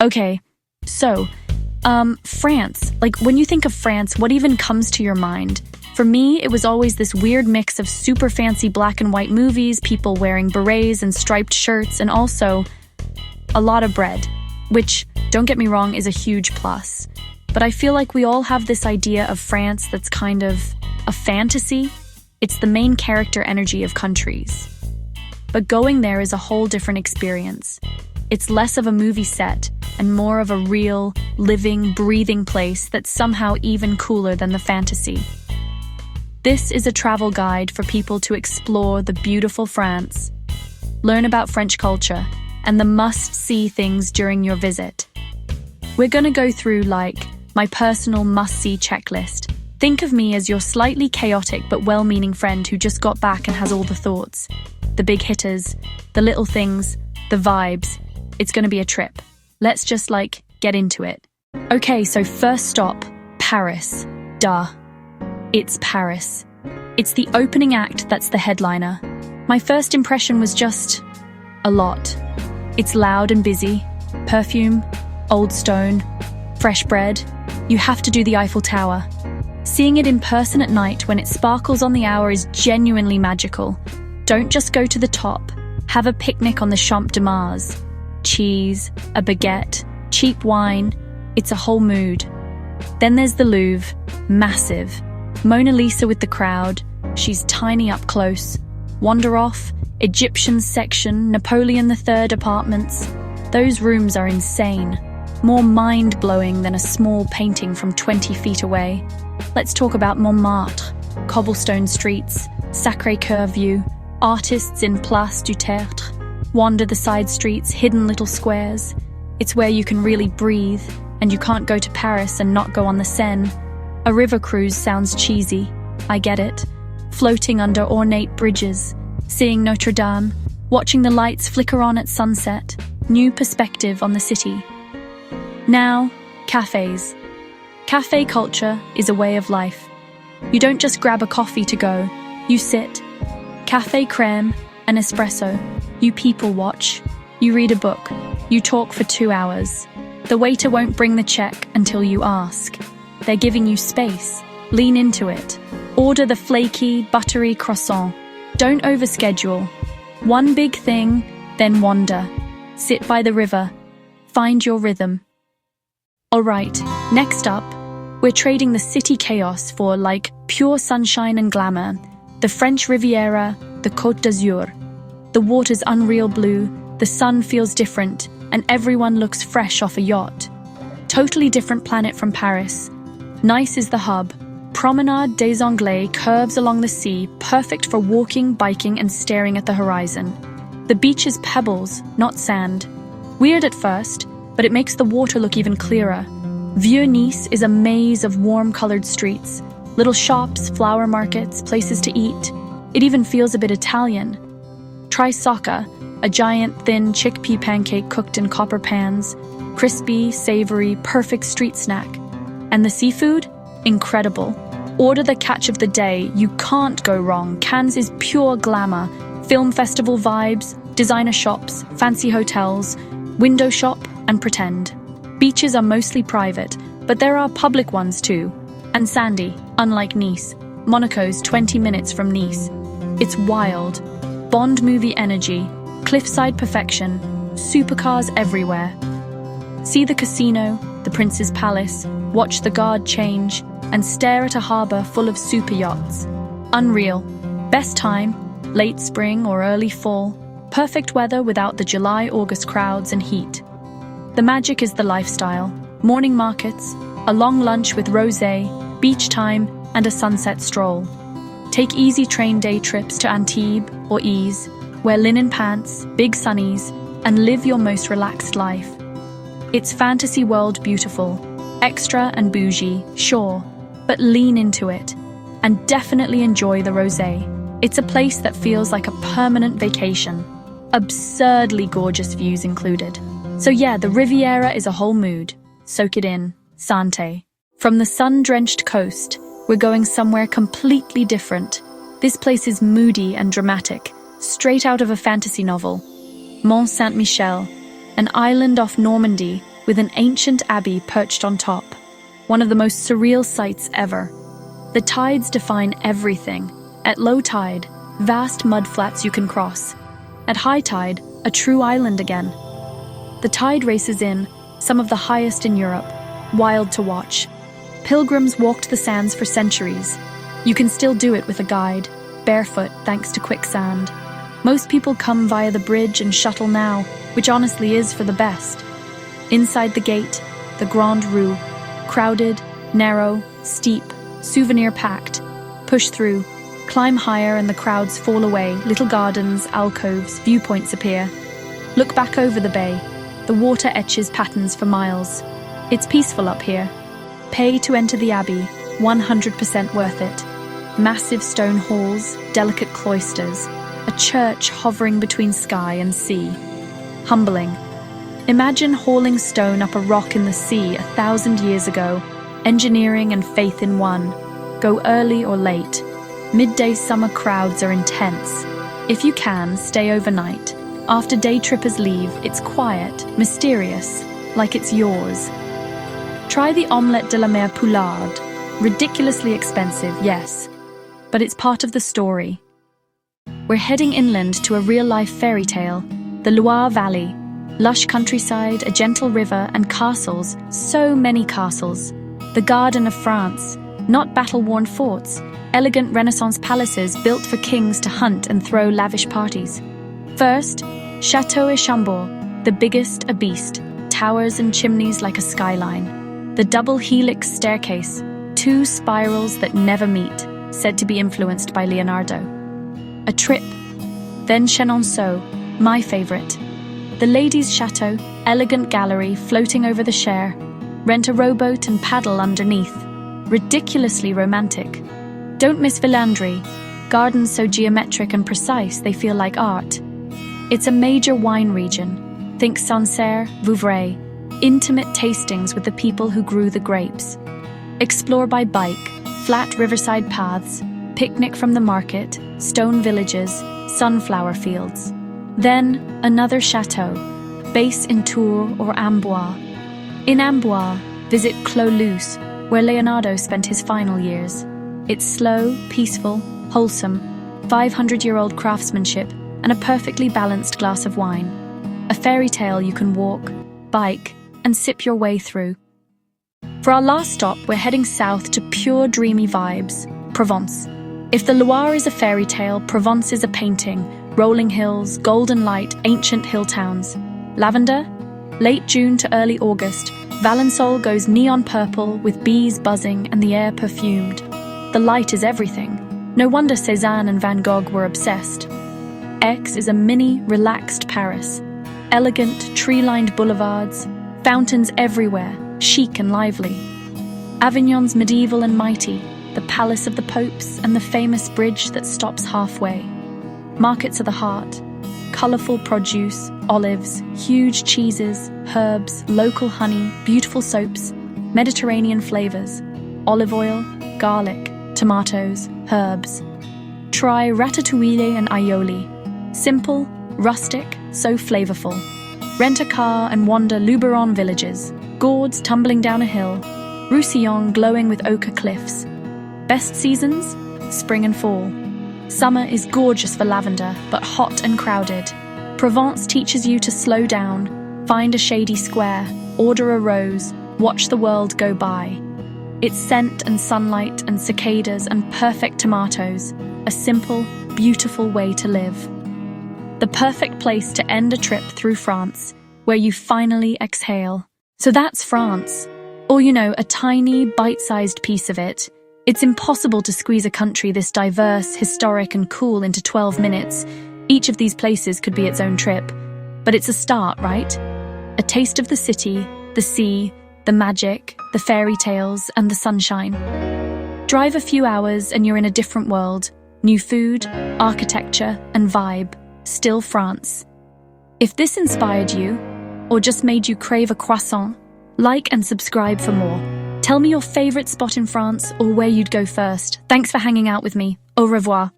Okay, so, France. Like, when you think of France, what even comes to your mind? For me, it was always this weird mix of super fancy black and white movies, people wearing berets and striped shirts, and also a lot of bread, which, don't get me wrong, is a huge plus. But I feel like we all have this idea of France that's kind of a fantasy. It's the main character energy of countries. But going there is a whole different experience. It's less of a movie set and more of a real, living, breathing place that's somehow even cooler than the fantasy. This is a travel guide for people to explore the beautiful France, learn about French culture, and the must-see things during your visit. We're gonna go through, my personal must-see checklist. Think of me as your slightly chaotic but well-meaning friend who just got back and has all the thoughts. The big hitters, the little things, the vibes. It's gonna be a trip. Let's just, get into it. Okay, so first stop, Paris. Duh. It's Paris. It's the opening act that's the headliner. My first impression was just a lot. It's loud and busy. Perfume, old stone, fresh bread. You have to do the Eiffel Tower. Seeing it in person at night when it sparkles on the hour is genuinely magical. Don't just go to the top. Have a picnic on the Champ de Mars. Cheese, a baguette, cheap wine. It's a whole mood. Then there's the Louvre. Massive. Mona Lisa with the crowd. She's tiny up close. Wander off. Egyptian section, Napoleon III apartments. Those rooms are insane. More mind-blowing than a small painting from 20 feet away. Let's talk about Montmartre. Cobblestone streets, Sacré-Cœur view, artists in Place du Tertre. Wander the side streets, hidden little squares. It's where you can really breathe, and you can't go to Paris and not go on the Seine. A river cruise sounds cheesy. I get it. Floating under ornate bridges, seeing Notre Dame, watching the lights flicker on at sunset. New perspective on the city. Now, cafes. Cafe culture is a way of life. You don't just grab a coffee to go. You sit. Café crème, an espresso. You people watch. You read a book. You talk for 2 hours. The waiter won't bring the check until you ask. They're giving you space. Lean into it. Order the flaky, buttery croissant. Don't overschedule. One big thing, then wander. Sit by the river. Find your rhythm. Alright, next up, we're trading the city chaos for, pure sunshine and glamour. The French Riviera, the Côte d'Azur. The water's unreal blue, the sun feels different, and everyone looks fresh off a yacht. Totally different planet from Paris. Nice is the hub. Promenade des Anglais curves along the sea, perfect for walking, biking, and staring at the horizon. The beach is pebbles, not sand. Weird at first, but it makes the water look even clearer. Vieux Nice is a maze of warm-colored streets, little shops, flower markets, places to eat. It even feels a bit Italian. Try socca, a giant, thin chickpea pancake cooked in copper pans. Crispy, savory, perfect street snack. And the seafood? Incredible. Order the catch of the day. You can't go wrong. Cannes is pure glamour. Film festival vibes, designer shops, fancy hotels, window shop, and pretend. Beaches are mostly private, but there are public ones too. And sandy, unlike Nice. Monaco's 20 minutes from Nice. It's wild. Bond movie energy, cliffside perfection, supercars everywhere. See the casino, the Prince's Palace, watch the guard change, and stare at a harbour full of super yachts. Unreal. Best time, late spring or early fall. Perfect weather without the July-August crowds and heat. The magic is the lifestyle. Morning markets, a long lunch with rosé, beach time, and a sunset stroll. Take easy train day trips to Antibes or Ise, wear linen pants, big sunnies, and live your most relaxed life. It's fantasy world beautiful. Extra and bougie, sure, but lean into it. And definitely enjoy the rosé. It's a place that feels like a permanent vacation. Absurdly gorgeous views included. So yeah, the Riviera is a whole mood. Soak it in. Sante. From the sun-drenched coast, we're going somewhere completely different. This place is moody and dramatic, straight out of a fantasy novel. Mont Saint-Michel, an island off Normandy with an ancient abbey perched on top. One of the most surreal sights ever. The tides define everything. At low tide, vast mudflats you can cross. At high tide, a true island again. The tide races in, some of the highest in Europe, wild to watch. Pilgrims walked the sands for centuries. You can still do it with a guide, barefoot thanks to quicksand. Most people come via the bridge and shuttle now, which honestly is for the best. Inside the gate, the Grande Rue, crowded, narrow, steep, souvenir-packed. Push through, climb higher and the crowds fall away, little gardens, alcoves, viewpoints appear. Look back over the bay. The water etches patterns for miles. It's peaceful up here. Pay to enter the abbey, 100% worth it. Massive stone halls, delicate cloisters, a church hovering between sky and sea. Humbling. Imagine hauling stone up a rock in the sea 1,000 years ago, engineering and faith in one. Go early or late. Midday summer crowds are intense. If you can, stay overnight. After day trippers leave, it's quiet, mysterious, like it's yours. Try the omelette de la mer Poulard. Ridiculously expensive, yes, but it's part of the story. We're heading inland to a real-life fairy tale, the Loire Valley. Lush countryside, a gentle river, and castles, so many castles. The Garden of France, not battle-worn forts, elegant Renaissance palaces built for kings to hunt and throw lavish parties. First, Château et Chambord, the biggest a beast, towers and chimneys like a skyline. The double helix staircase, 2 spirals that never meet, said to be influenced by Leonardo. A trip. Then Chenonceau, my favorite. The ladies' chateau, elegant gallery floating over the Cher. Rent a rowboat and paddle underneath. Ridiculously romantic. Don't miss Villandry, gardens so geometric and precise they feel like art. It's a major wine region. Think Sancerre, Vouvray. Intimate tastings with the people who grew the grapes. Explore by bike, flat riverside paths, picnic from the market, stone villages, sunflower fields. Then, another chateau, base in Tours or Amboise. In Amboise, visit Clos Luce, where Leonardo spent his final years. It's slow, peaceful, wholesome, 500-year-old craftsmanship, and a perfectly balanced glass of wine. A fairy tale you can walk, bike, and sip your way through. For our last stop, we're heading south to pure dreamy vibes, Provence. If the Loire is a fairy tale, Provence is a painting. Rolling hills, golden light, ancient hill towns. Lavender? Late June to early August, Valensole goes neon purple with bees buzzing and the air perfumed. The light is everything. No wonder Cézanne and Van Gogh were obsessed. Aix is a mini, relaxed Paris. Elegant, tree-lined boulevards, fountains everywhere, chic and lively. Avignon's medieval and mighty, the palace of the popes and the famous bridge that stops halfway. Markets are the heart. Colourful produce, olives, huge cheeses, herbs, local honey, beautiful soaps, Mediterranean flavours, olive oil, garlic, tomatoes, herbs. Try ratatouille and aioli. Simple, rustic, so flavourful. Rent a car and wander Luberon villages, gourds tumbling down a hill, Roussillon glowing with ochre cliffs. Best seasons? Spring and fall. Summer is gorgeous for lavender, but hot and crowded. Provence teaches you to slow down, find a shady square, order a rose, watch the world go by. Its scent and sunlight and cicadas and perfect tomatoes, a simple, beautiful way to live. The perfect place to end a trip through France, where you finally exhale. So that's France. Or, a tiny, bite-sized piece of it. It's impossible to squeeze a country this diverse, historic, and cool into 12 minutes. Each of these places could be its own trip. But it's a start, right? A taste of the city, the sea, the magic, the fairy tales, and the sunshine. Drive a few hours and you're in a different world. New food, architecture, and vibe. Still France. If this inspired you, or just made you crave a croissant, like and subscribe for more. Tell me your favorite spot in France or where you'd go first. Thanks for hanging out with me. Au revoir.